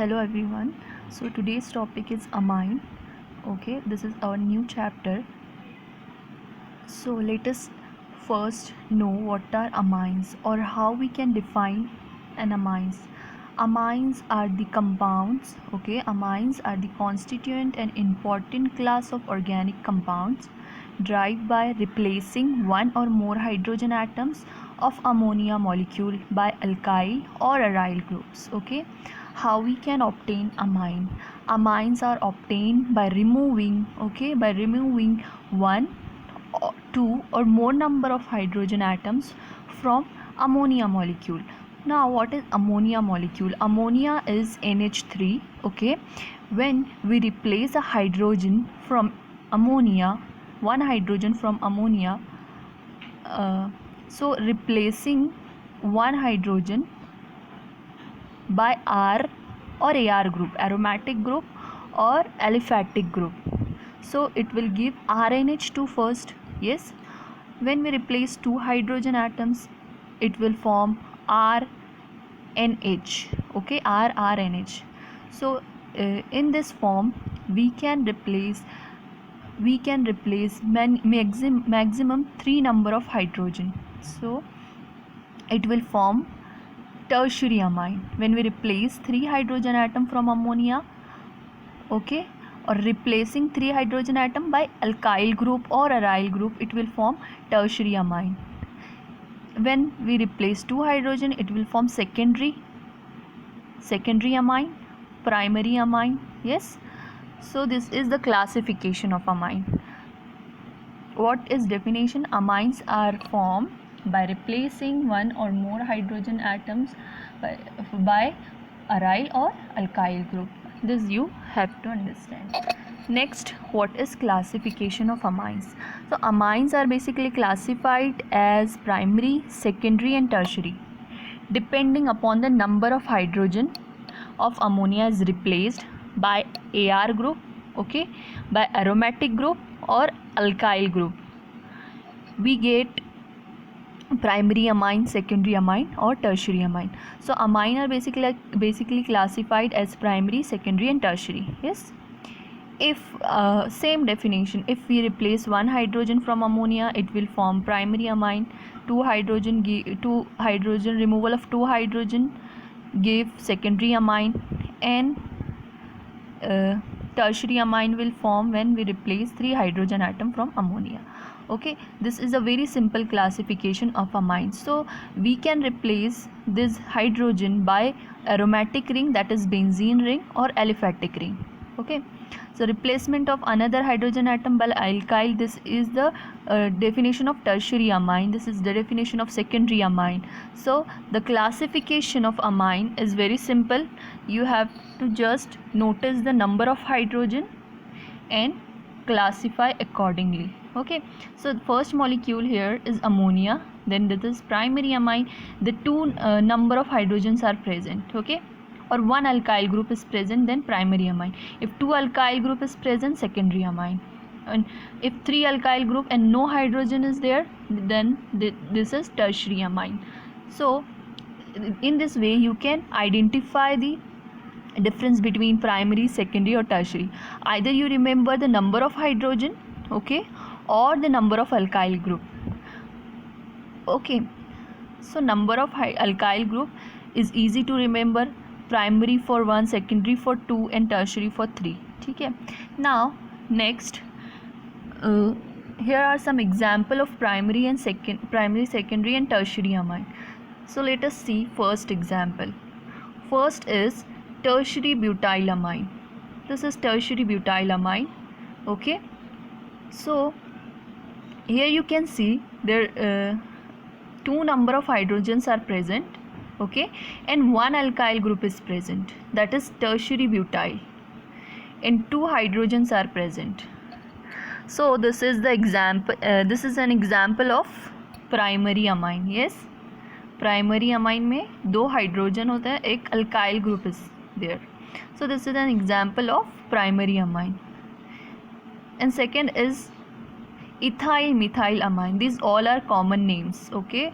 Hello everyone. So today's topic is amine. Okay, this is our new chapter. So let us first know what are amines or how we can define an amines. Amines are the compounds. Okay, amines are the constituent and important class of organic compounds derived by replacing one or more hydrogen atoms of ammonia molecule by alkyl or aryl groups. Okay, how we can obtain amine? Amines are obtained by removing one, two or more number of hydrogen atoms from ammonia molecule. Now what is ammonia molecule? Ammonia is NH3. Okay, when we replace a hydrogen from ammonia, one hydrogen from ammonia, so replacing one hydrogen by R or AR group, aromatic group or aliphatic group, so it will give RNH2 first. Yes, when we replace two hydrogen atoms, it will form RNH. Okay, RRNH. So in this form we can replace maximum 3 number of hydrogen, so it will form tertiary amine. When we replace 3 hydrogen atom from ammonia, okay, or replacing 3 hydrogen atom by alkyl group or aryl group, it will form tertiary amine. When we replace 2 hydrogen, it will form secondary amine, primary amine. Yes, so this is the classification of amine. What is definition? Amines are formed by replacing one or more hydrogen atoms by aryl or alkyl group. This you have to understand. Next, what is classification of amines? So amines are basically classified as primary, secondary and tertiary depending upon the number of hydrogen of ammonia is replaced by AR group, okay, by aromatic group or alkyl group. We get primary amine, secondary amine or tertiary amine. So amine are basically classified as primary, secondary and tertiary. Yes, if same definition, if we replace one hydrogen from ammonia, it will form primary amine. Two hydrogen removal of two hydrogen give secondary amine, and tertiary amine will form when we replace 3 hydrogen atom from ammonia. Okay, this is a very simple classification of amines. So we can replace this hydrogen by aromatic ring, that is benzene ring or aliphatic ring. Okay, so replacement of another hydrogen atom by alkyl, this is the definition of tertiary amine. This is the definition of secondary amine. So the classification of amine is very simple. You have to just notice the number of hydrogen and classify accordingly. Okay, so the first molecule here is ammonia, then this is primary amine. The two number of hydrogens are present, okay, or one alkyl group is present, then primary amine. If two alkyl group is present, secondary amine. And if 3 alkyl group and no hydrogen is there, then this is tertiary amine. So in this way you can identify the difference between primary, secondary or tertiary. Either you remember the number of hydrogen, okay, or the number of alkyl group. Okay, so number of alkyl group is easy to remember. Primary for 1, secondary for 2 and tertiary for 3. Okay, now next, here are some example of primary, secondary and tertiary amine. So let us see first example. First is tertiary butyl amine. This is tertiary butyl amine. Okay, so here you can see there 2 number of hydrogens are present, okay, and one alkyl group is present, that is tertiary butyl, and 2 hydrogens are present. So this is the example, this is an example of primary amine. Yes, primary amine में 2 hydrogen होता है, एक alkyl group is there. So this is an example of primary amine. And second is ethyl methyl amine. These all are common names. Okay,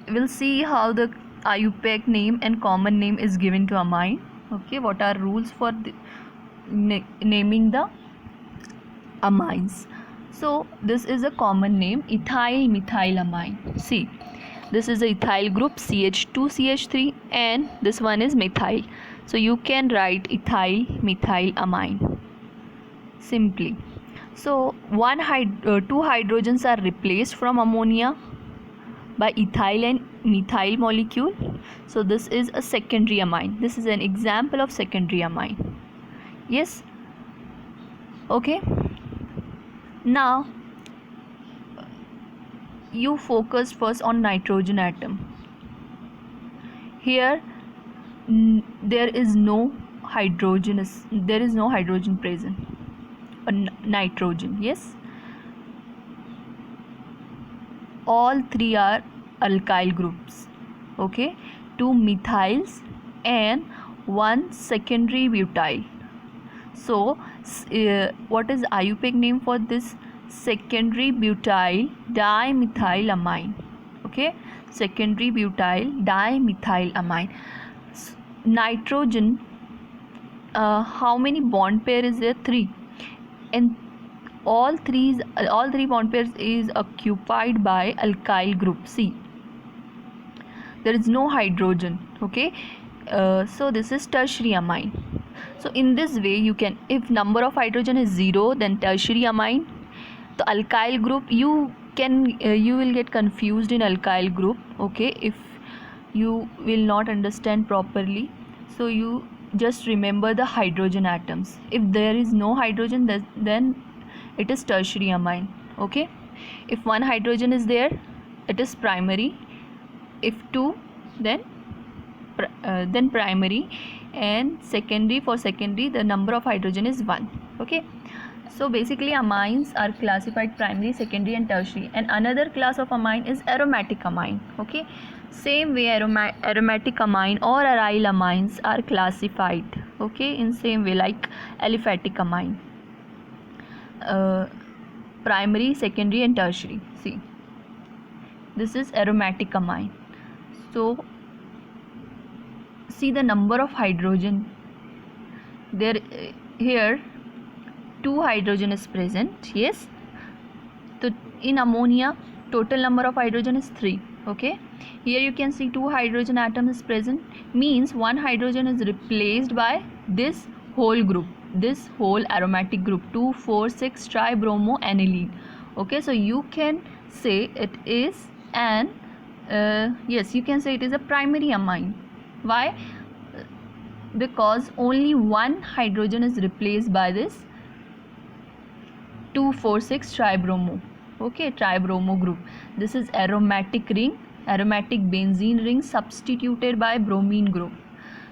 we'll see how the IUPAC name and common name is given to amine. Okay, what are rules for naming the amines? So this is a common name, ethyl methylamine. See, this is a ethyl group, CH2CH3, and this one is methyl. So you can write ethyl methylamine simply. So two hydrogens are replaced from ammonia by ethyl and methyl molecule. So this is a secondary amine. This is an example of secondary amine. Yes. Okay. Now you focus first on nitrogen atom. Here there is no hydrogen present, or nitrogen. Yes, all three are alkyl groups. Okay, two methyls and one secondary butyl. So what is IUPAC name for this? Secondary butyl dimethylamine. Okay, secondary butyl dimethylamine. Nitrogen, how many bond pair is there? 3, and all three bond pairs is occupied by alkyl group C. There is no hydrogen. Okay, so this is tertiary amine. So in this way you can, if number of hydrogen is 0, then tertiary amine. The alkyl group, you will get confused in alkyl group. Okay, if you will not understand properly, so you just remember the hydrogen atoms. If there is no hydrogen, then it is tertiary amine. Okay, if one hydrogen is there, it is primary. If two, then primary, and secondary, for secondary the number of hydrogen is 1. Okay, so basically amines are classified primary, secondary and tertiary, and another class of amine is aromatic amine. Okay, same way aromatic amine or aryl amines are classified. Okay, in same way like aliphatic amine, primary, secondary and tertiary. See, this is aromatic amine. So see the number of hydrogen there. Here 2 hydrogen is present. Yes, so in ammonia total number of hydrogen is 3. Okay, here you can see 2 hydrogen atoms is present, means 1 hydrogen is replaced by this whole group, this whole aromatic group, 2,4,6 tribromoaniline. Okay, so you can say it is an yes, you can say it is a primary amine. Why? Because only 1 hydrogen is replaced by this 2,4,6 tribromo. Okay, tribromo group. This is aromatic ring, aromatic benzene ring substituted by bromine group.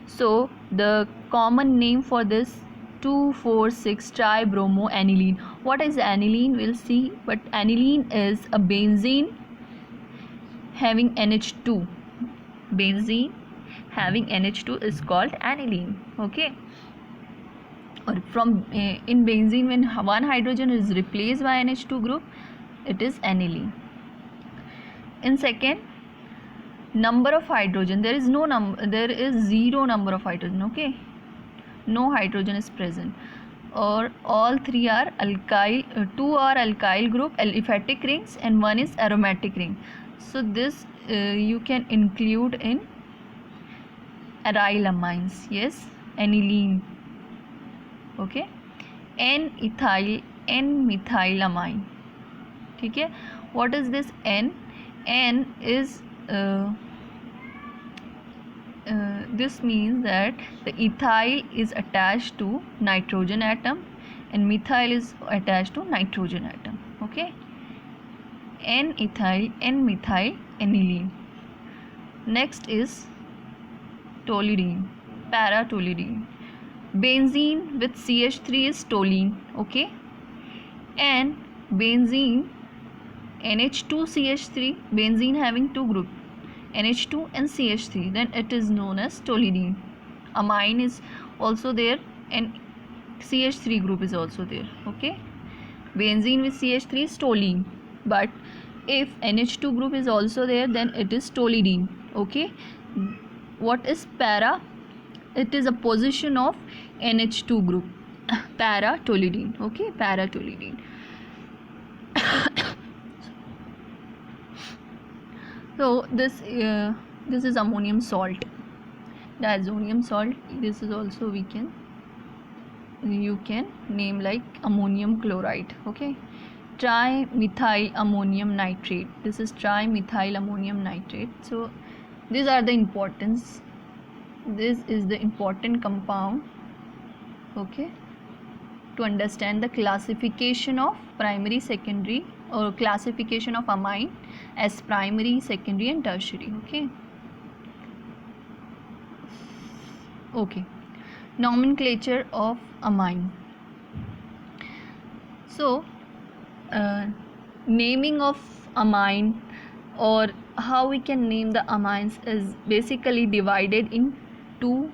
So the common name for this 2,4,6 tribromoaniline. What is aniline? We'll see. But aniline is a benzene having NH2. Benzene having NH2 is called aniline. Okay, or from in benzene, when one hydrogen is replaced by NH2 group, it is aniline. In second, number of hydrogen, there is 0 number of hydrogen. Okay, no hydrogen is present, or all three are alkyl, 2 are alkyl group aliphatic rings and 1 is aromatic ring. So this you can include in aryl amines. Yes, aniline. Okay, N-ethyl N-methylamine. ठीक है, what is this N? N is this means that the ethyl is attached to nitrogen atom and methyl is attached to nitrogen atom. Okay, N-ethyl N-methyl aniline. Next is toluene, para-toluene. Benzene with CH3 is toluene. Okay, and benzene NH2CH3, benzene having 2 groups, NH2 and CH3, then it is known as toluene. Amine is also there and CH3 group is also there. Okay, benzene with CH3 is toluene, but if NH2 group is also there, then it is toluene. Okay, what is para? It is a position of NH2 group, para-toluidine. Okay, para-toluidine. So this is ammonium salt, diazonium salt. This is also you can name like ammonium chloride. Okay, trimethyl ammonium nitrate. This is trimethyl ammonium nitrate. So these are the importance. This is the important compound. Okay, to understand the classification of primary, secondary, or classification of amine as primary, secondary and tertiary. Okay, nomenclature of amine. So naming of amine, or how we can name the amines, is basically divided in two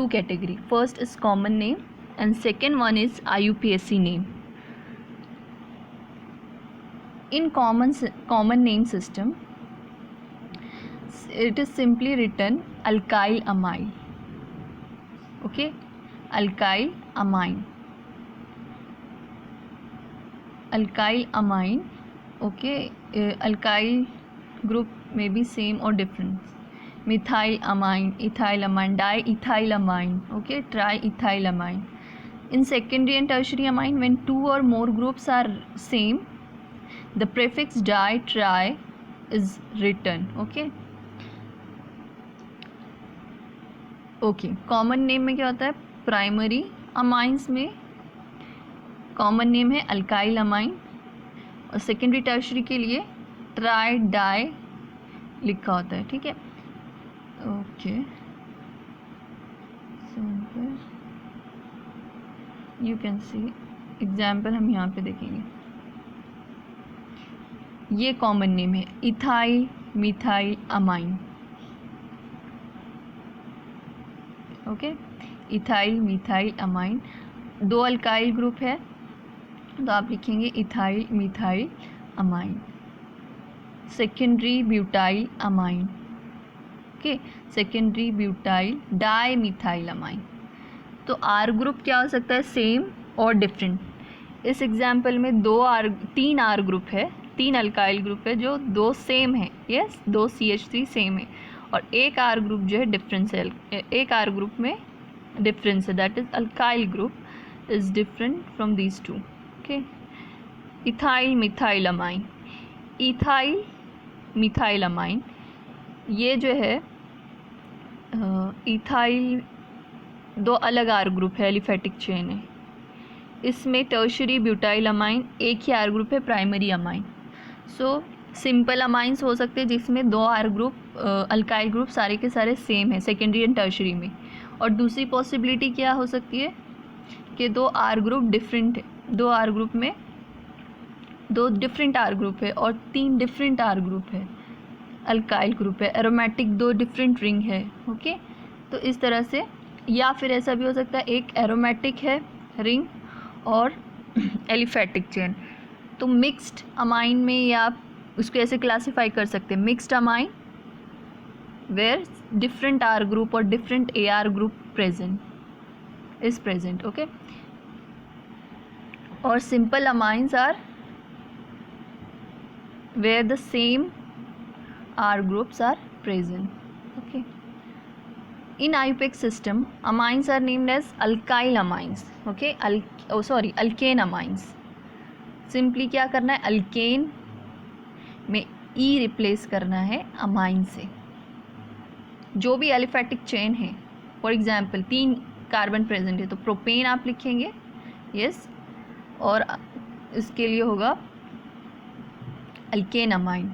category. First is common name and second one is IUPAC name. In common name system, it is simply written alkyl amine. Okay, alkyl amine. Alkyl amine. Okay, alkyl group may be same or different. Methylamine, ethylamine, diethylamine. Okay, triethylamine. In secondary and tertiary amine, when two or more groups are same, the prefix di, tri is written. Okay, common name में क्या होता है? Primary amines में common name है alkyl amine, और secondary tertiary के लिए try die लिखा होता है. ठीक है, okay, you can see example हम यहाँ पे देखेंगे. ये कॉमन नेम है ethyl methyl amine. Okay, ethyl methyl amine. दो अल्काइल ग्रुप है तो आप लिखेंगे ethyl methyl amine. Secondary butyl amine. Okay, secondary butyl di methyl amine. तो आर ग्रुप क्या हो सकता है? सेम और डिफरेंट. इस एग्जाम्पल में तीन आर ग्रुप है, तीन अल्काइल ग्रुप है जो दो सेम है. यस, दो CH3 सेम है, और एक आर ग्रुप जो है डिफरेंस है. एक आर ग्रुप में डिफरेंस है, that is alkyl group is different from these two. Okay, ethyl methyl amine. Ethyl methyl amine ये जो है इथाइल दो अलग आर ग्रुप है, एलिफेटिक चेन है. इसमें टर्शरी ब्यूटाइल अमाइन एक ही आर ग्रुप है, primary amine. So simple amines हो सकते हैं जिसमें दो आर ग्रुप अल्काइल ग्रुप सारे के सारे सेम है सेकेंडरी एंड टर्शरी में. और दूसरी पॉसिबिलिटी क्या हो सकती है कि दो आर ग्रुप डिफरेंट है, दो आर ग्रुप में दो डिफरेंट आर ग्रुप है और तीन डिफरेंट आर ग्रुप है, अल्काइल ग्रुप है, एरोमेटिक दो डिफरेंट रिंग है. ओके, तो इस तरह से. या फिर ऐसा भी हो सकता है एक एरोमेटिक है रिंग और एलिफेटिक चेन. तो मिक्स्ड अमाइन में या उसको ऐसे क्लासीफाई कर सकते हैं, mixed amine where different R group और different AR group is present. Okay, और simple amines are where the same R groups are present. Okay, in IUPAC system amines are named as alkyl amines. Okay, alkane amines. Simply क्या करना है, alkane में E replace करना है amine से. जो भी एलिफेटिक चेन है, फॉर एग्जांपल 3 कार्बन प्रेजेंट है तो प्रोपेन आप लिखेंगे. यस, और इसके लिए होगा alkane amine.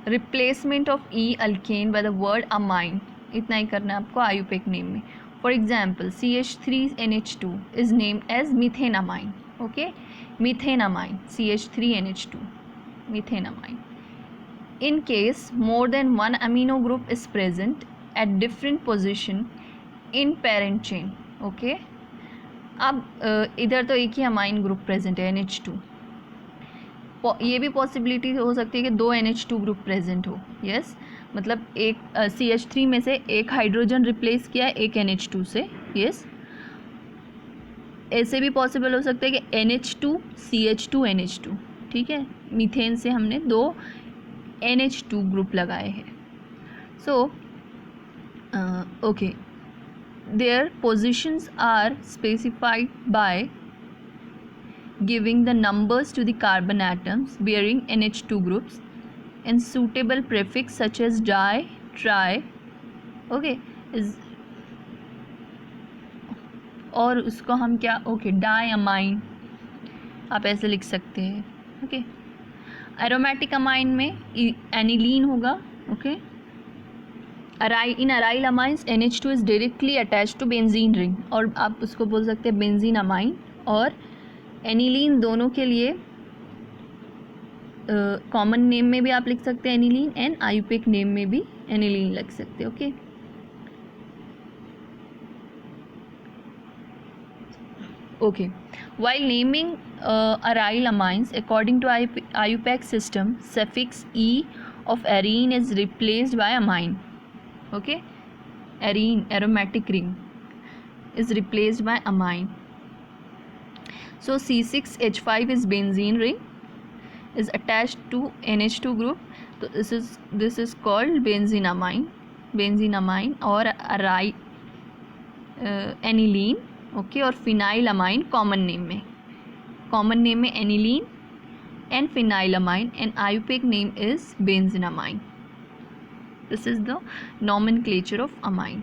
Replacement of E alkane by the word amine, इतना ही करना है आपको IUPAC नेम में. For example CH3NH2 is named as methane amine. Okay, methane amine CH3NH2 methane amine. In case more than one amino group is present at different position in parent chain. Okay, अब इधर तो एक ही amine group present है NH2. ये भी possibility हो सकती है कि दो NH2 ग्रुप प्रेजेंट हो. यस, मतलब एक CH3 में से एक हाइड्रोजन रिप्लेस किया एक NH2 से, यस। ऐसे भी पॉसिबल हो सकता है कि NH2 CH2 NH2, ठीक है, मीथेन से हमने 2 NH2 ग्रुप लगाए हैं। So okay, their positions are specified by giving the numbers to the carbon atoms bearing NH2 groups and suitable prefix such as di, tri, okay, is, और उसको हम क्या, ओके, डायअमाइन आप ऐसे लिख सकते हैं, ओके। एरोमेटिक अमाइन में एनिलीन होगा, okay. In aryl amines NH2 is directly attach to benzene ring, और आप उसको बोल सकते हैं बेंजीन अमाइन और एनिलीन। दोनों के लिए कॉमन नेम में भी आप लिख सकते हैं एनिलीन, एंड आयुपिक नेम में भी एनिलीन लिख सकते हैं, okay. Okay, while naming aryl amines according to IUPAC system, suffix e of arene is replaced by amine, okay. Arene, aromatic ring, is replaced by amine. So C6H5 is benzene ring, is attached to NH2 group, so this is called benzene amine or aryl aniline, okay. और phenyl amine common name में aniline and phenyl amine, and IUPAC name is benzene amine. This is the nomenclature of amine.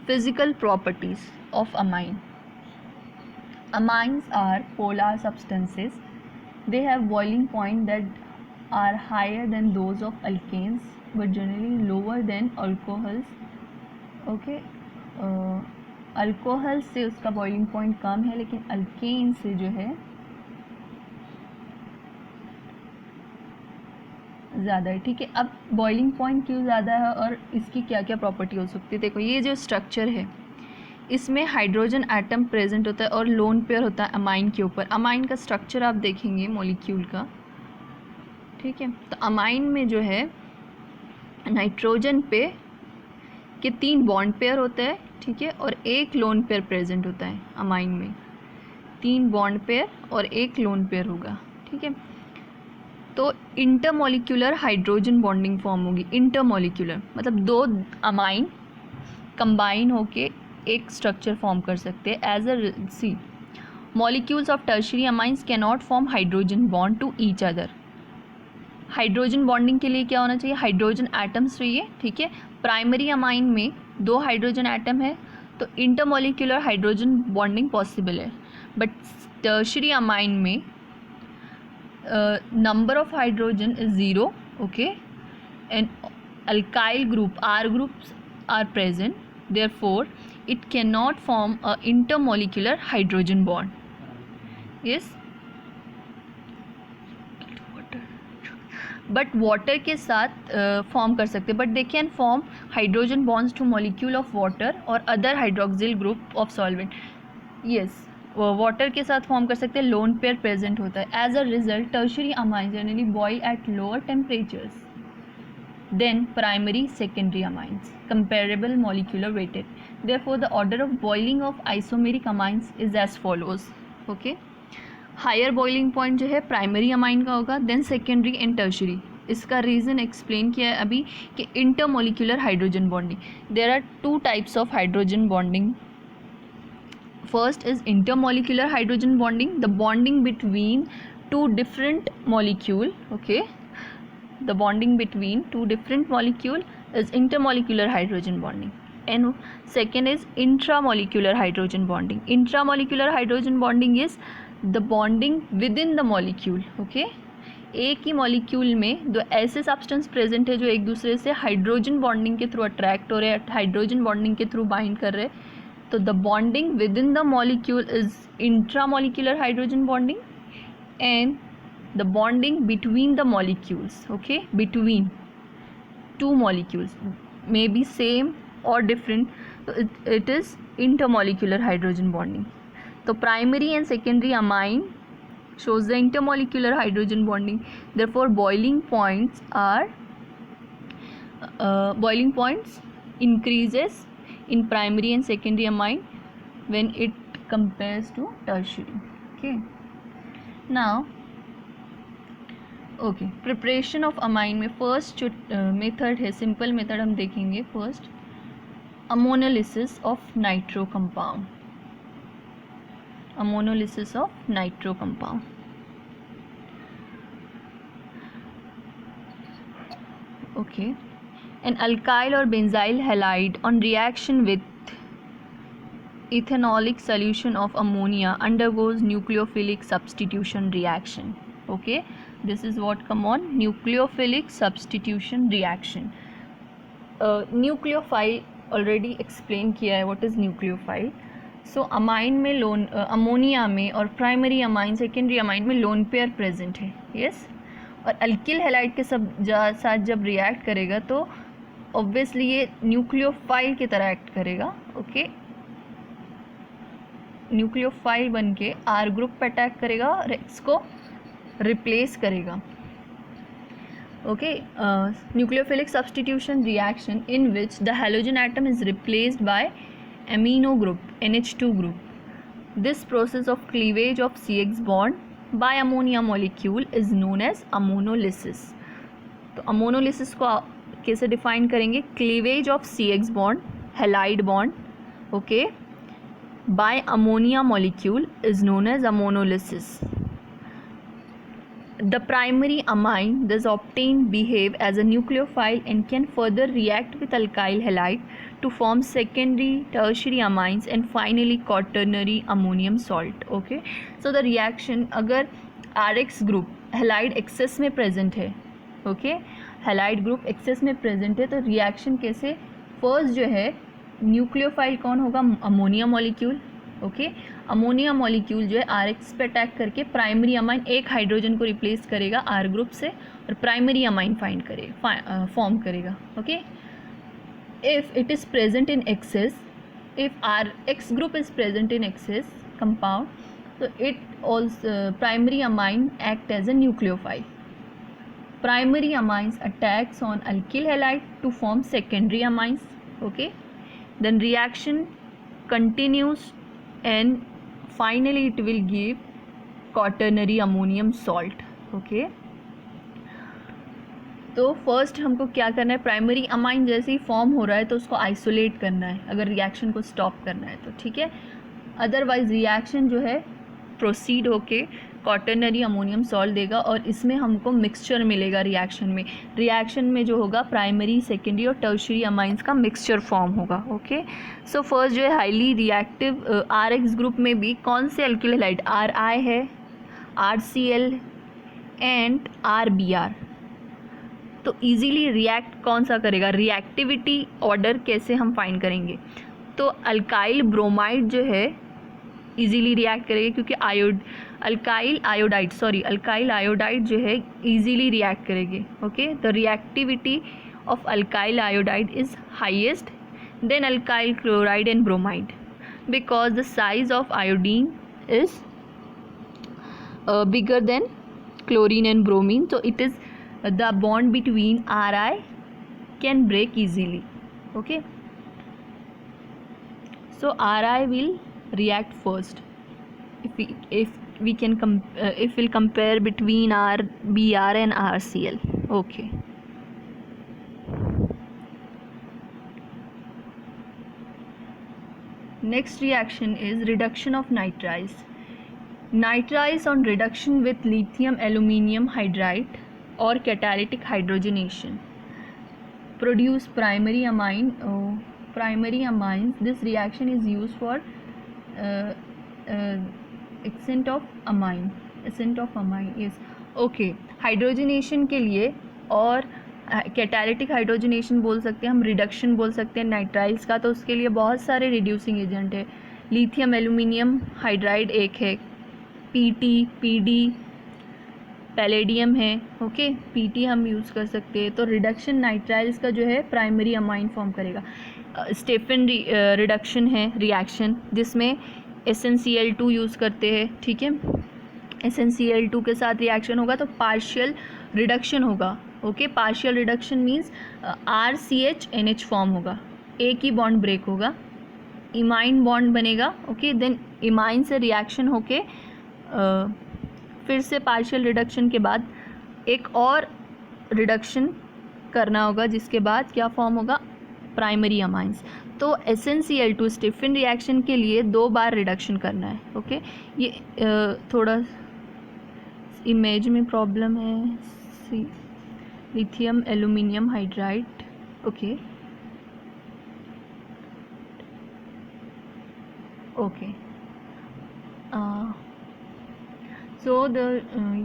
Physical properties of amine. Amines are polar substances, they have boiling point that are higher than those of alkanes but generally lower than alcohols, okay. Alcohol से उसका boiling point कम है, लेकिन alkane से जो है ज़्यादा है, ठीक है। अब बॉइलिंग पॉइंट क्यों ज़्यादा है और इसकी क्या क्या प्रॉपर्टी हो सकती है, देखो ये जो स्ट्रक्चर है इसमें हाइड्रोजन एटम प्रेजेंट होता है और लोन पेयर होता है अमाइन के ऊपर। अमाइन का स्ट्रक्चर आप देखेंगे मॉलिक्यूल का, ठीक है। तो अमाइन में जो है नाइट्रोजन पे के 3 बॉन्ड पेयर होते हैं, ठीक है, और एक लोन पेयर प्रेजेंट होता है। अमाइन में 3 बॉन्ड पेयर और एक लोन पेयर होगा, ठीक है। तो इंटरमॉलिक्यूलर हाइड्रोजन बॉन्डिंग फॉर्म होगी। इंटरमॉलिक्यूलर मतलब 2 अमाइन कंबाइन होके एक स्ट्रक्चर फॉर्म कर सकते हैं। As a see molecules of tertiary amines can not form hydrogen bond to each other. Hydrogen bonding के लिए क्या होना चाहिए, हाइड्रोजन एटम्स चाहिए, ठीक है। प्राइमरी अमाइन में 2 हाइड्रोजन एटम है तो इंटरमॉलिक्यूलर हाइड्रोजन बॉन्डिंग पॉसिबल है, बट टर्शियरी अमाइन में number of hydrogen is 0, okay, and alkyl group R groups are present, therefore it cannot form a intermolecular hydrogen bond. Yes, but water के साथ form कर सकते, but they can form hydrogen bonds to molecule of water or other hydroxyl group of solvent. Yes, water के साथ form कर सकते हैं, lone pair present होता है। As a result tertiary amine generally boil at lower temperatures than primary secondary amines, comparable molecular weighted, therefore the order of boiling of isomeric amines is as follows, okay. Higher boiling point जो है primary amine का होगा, then secondary and tertiary. इसका reason explain किया है अभी कि intermolecular hydrogen bonding. There are 2 types of hydrogen bonding. First is intermolecular hydrogen bonding, the bonding between 2 different molecule, okay. The bonding between 2 different molecule is intermolecular hydrogen bonding. And second is intramolecular hydrogen bonding. Intramolecular hydrogen bonding is the bonding within the molecule, okay. एक ही molecule में 2 ऐसे substance present है जो एक दूसरे से hydrogen bonding के through attract हो रहे हैं, हाइड्रोजन बॉन्डिंग के थ्रू बाइंड कर रहे हैं, तो the bonding within the molecule is intramolecular hydrogen bonding, and the bonding between the molecules, okay, between 2 molecules may be same or different, so it is intermolecular hydrogen bonding. तो primary and secondary amine shows the intermolecular hydrogen bonding. Therefore boiling points increases in primary and secondary amine when it compares to tertiary. Okay, now preparation of amine में first जो method है, simple method हम देखेंगे. First ammonolysis of nitro compound. Ammonolysis of nitro compound. Okay, an alkyl or benzyl halide on reaction with ethanolic solution of ammonia undergoes nucleophilic substitution reaction. Okay, this is what come on nucleophilic substitution reaction. Nucleophile already explain किया है what is nucleophile. So amine में loan ammonia में और primary amine secondary amine में lone pair present है. Yes, और alkyl halide के साथ जब रिएक्ट करेगा तो ऑब्वियसली ये न्यूक्लियोफाइल की तरह एक्ट करेगा. ओके, न्यूक्लियोफाइल बन के आर ग्रुप पे अटैक करेगा और एक्स को रिप्लेस करेगा. Okay, nucleophilic substitution reaction in which the halogen atom is replaced by amino group NH2 group. This process of cleavage of CX bond by ammonia molecule is known as ammonolysis. तो ammonolysis को कैसे define करेंगे? Cleavage of CX bond, halide bond, okay, by ammonia molecule is known as ammonolysis. The primary amine thus obtained behave as a nucleophile and can further react with alkyl halide to form secondary, tertiary amines and finally quaternary ammonium salt. Okay, so the reaction अगर RX group halide excess में present है, okay, halide group excess में present है, तो reaction कैसे? First जो है nucleophile कौन होगा? Ammonia molecule. Okay, ammonia molecule जो है RX पे अटैक करके प्राइमरी अमाइन एक हाइड्रोजन को रिप्लेस करेगा R ग्रुप से और प्राइमरी अमाइन फाइंड करेगा, फॉर्म करेगा. Okay, if it is present in excess, if RX group is present in excess compound, तो it also primary amine act as a nucleophile. Primary amines attacks on alkyl halide to form secondary amines. Okay, then reaction continues and finally it will give quaternary ammonium salt. Okay, तो first हमको क्या करना है? Primary amine जैसे ही form हो रहा है तो उसको आइसोलेट करना है अगर रिएक्शन को स्टॉप करना है तो. ठीक है, अदरवाइज रिएक्शन जो है प्रोसीड होके क्वाटरनरी अमोनियम सॉल्ट देगा और इसमें हमको मिक्सचर मिलेगा. रिएक्शन में जो होगा प्राइमरी, सेकेंडरी और टर्शियरी अमाइंस का मिक्सचर फॉर्म होगा. ओके, सो फर्स्ट जो है हाईली रिएक्टिव RX ग्रुप में भी कौन से अल्किल हैलाइड? RI है, RCl एंड RBr. तो इजीली रिएक्ट कौन सा करेगा? रिएक्टिविटी ऑर्डर कैसे हम फाइंड करेंगे? तो अल्काइल ब्रोमाइड जो है इजीली रिएक्ट करेगा क्योंकि अल्काइल आयोडाइड जो है इजीली रिएक्ट करेंगे. Okay, the reactivity of alkyl iodide is highest than alkyl chloride and bromide because the size of iodine is bigger than chlorine and bromine. तो it is the bond between RI can break easily. Okay, so RI will react first if we'll compare between RBr and RCl. Okay, next reaction is reduction of nitriles. Nitriles on reduction with lithium aluminium hydride or catalytic hydrogenation produce primary amines. This reaction is used for ascent of amine. Yes. Okay, hydrogenation के लिए और catalytic hydrogenation बोल सकते हैं हम, reduction बोल सकते हैं नाइट्राइल्स का. तो उसके लिए बहुत सारे रिड्यूसिंग एजेंट है. लिथियम एल्यूमिनियम हाइड्राइड एक है, PT, PD, पैलेडियम है. ओके, PT हम यूज़ कर सकते हैं. तो रिडक्शन नाइट्राइल्स का जो है प्राइमरी अमाइन फॉर्म करेगा. स्टेफन रिडक्शन है रिएक्शन जिसमें SnCl2 यूज़ करते हैं. ठीक है, SnCl2 के साथ रिएक्शन होगा तो पार्शियल रिडक्शन होगा। Okay, partial reduction means RCH NH form होगा, एक ही बॉन्ड ब्रेक होगा, इमाइन बॉन्ड बनेगा। ओके, देन इमाइन से रिएक्शन होके फिर से पार्शियल रिडक्शन के बाद एक और रिडक्शन करना होगा, जिसके बाद क्या फॉर्म होगा, प्राइमरी अमाइंस। तो SnCl2 स्टिफन रिएक्शन के लिए 2 बार रिडक्शन करना है। ओके, ये थोड़ा इमेज में प्रॉब्लम है। Lithium aluminium hydride. Okay okay so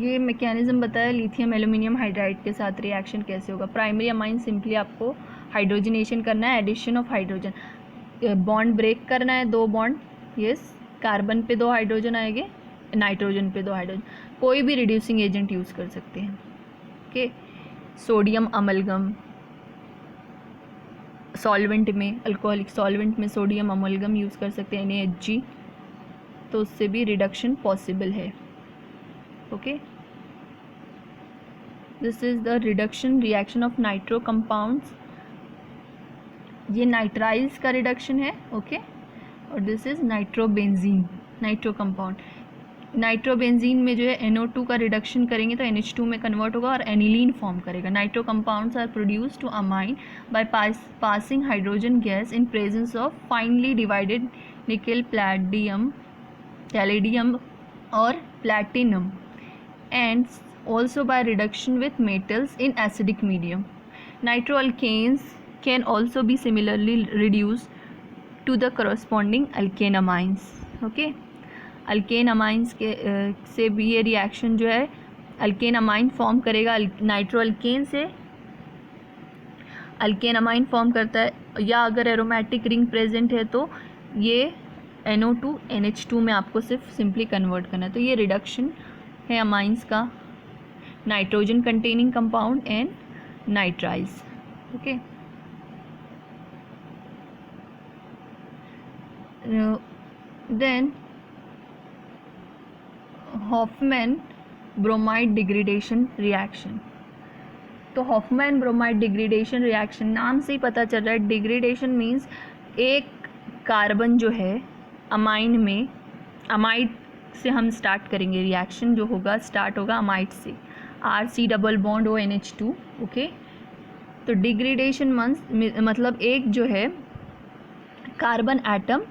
ये मैकेनिज्म बताया लिथियम एल्यूमिनियम हाइड्राइड के साथ रिएक्शन कैसे होगा। प्राइमरी अमाइन सिंपली आपको हाइड्रोजनेशन करना है, addition of hydrogen, bond break करना है, 2 बॉन्ड, यस, कार्बन पे 2 हाइड्रोजन आएंगे, नाइट्रोजन पे 2 हाइड्रोजन, कोई भी रिड्यूसिंग एजेंट यूज़ कर सकते हैं। ओके, सोडियम अमलगम, सॉल्वेंट में, अल्कोहलिक सॉल्वेंट में सोडियम अमलगम यूज़ कर सकते हैं, NaHG, तो उससे भी रिडक्शन पॉसिबल है। Okay, this is the reduction reaction of nitro compounds. ये नाइट्राइल्स का रिडक्शन है। ओके, और this is nitrobenzene, nitro compound. Nitrobenzene में जो है NO2 का रिडक्शन करेंगे तो NH2 में कन्वर्ट होगा और एनिलीन फॉर्म करेगा। Nitro compounds are produced to amine by passing hydrogen gas in presence of finely divided nickel, palladium or platinum, and also by reduction with metals in acidic medium. Nitroalkanes can also be similarly reduced to the corresponding alkane amines. Okay, alkane amines के से भी ये reaction जो है alkane amine form करेगा। Nitro alkane से alkane amine form करता है, या अगर एरोमेटिक रिंग प्रेजेंट है तो ये NO2 NH2 में आपको सिर्फ सिंपली कन्वर्ट करना है। तो ये रिडक्शन है अमाइंस का, nitrogen containing compound and nitriles. Okay, then Hofmann bromide degradation reaction. तो हॉफमैन ब्रोमाइड डिग्रेडेशन रिएक्शन नाम से ही पता चल रहा है, डिग्रेडेशन मीन्स एक कार्बन जो है अमाइन में, अमाइड से हम स्टार्ट करेंगे, रिएक्शन जो होगा स्टार्ट होगा अमाइड से, RC double bond ONH2। Okay, तो डिग्रेडेशन मतलब एक जो है कार्बन एटम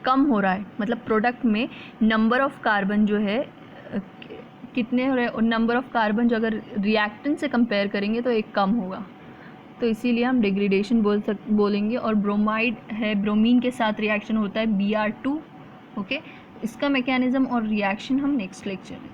कम हो रहा है, मतलब प्रोडक्ट में नंबर ऑफ कार्बन जो है कितने हो रहे हैं, और नंबर ऑफ कार्बन जो अगर रिएक्टेंट से कंपेयर करेंगे तो एक कम होगा, तो इसीलिए हम डिग्रेडेशन बोलेंगे। और ब्रोमाइड है, ब्रोमीन के साथ रिएक्शन होता है Br2। ओके, इसका मैकेनिज्म और रिएक्शन हम नेक्स्ट लेक्चर में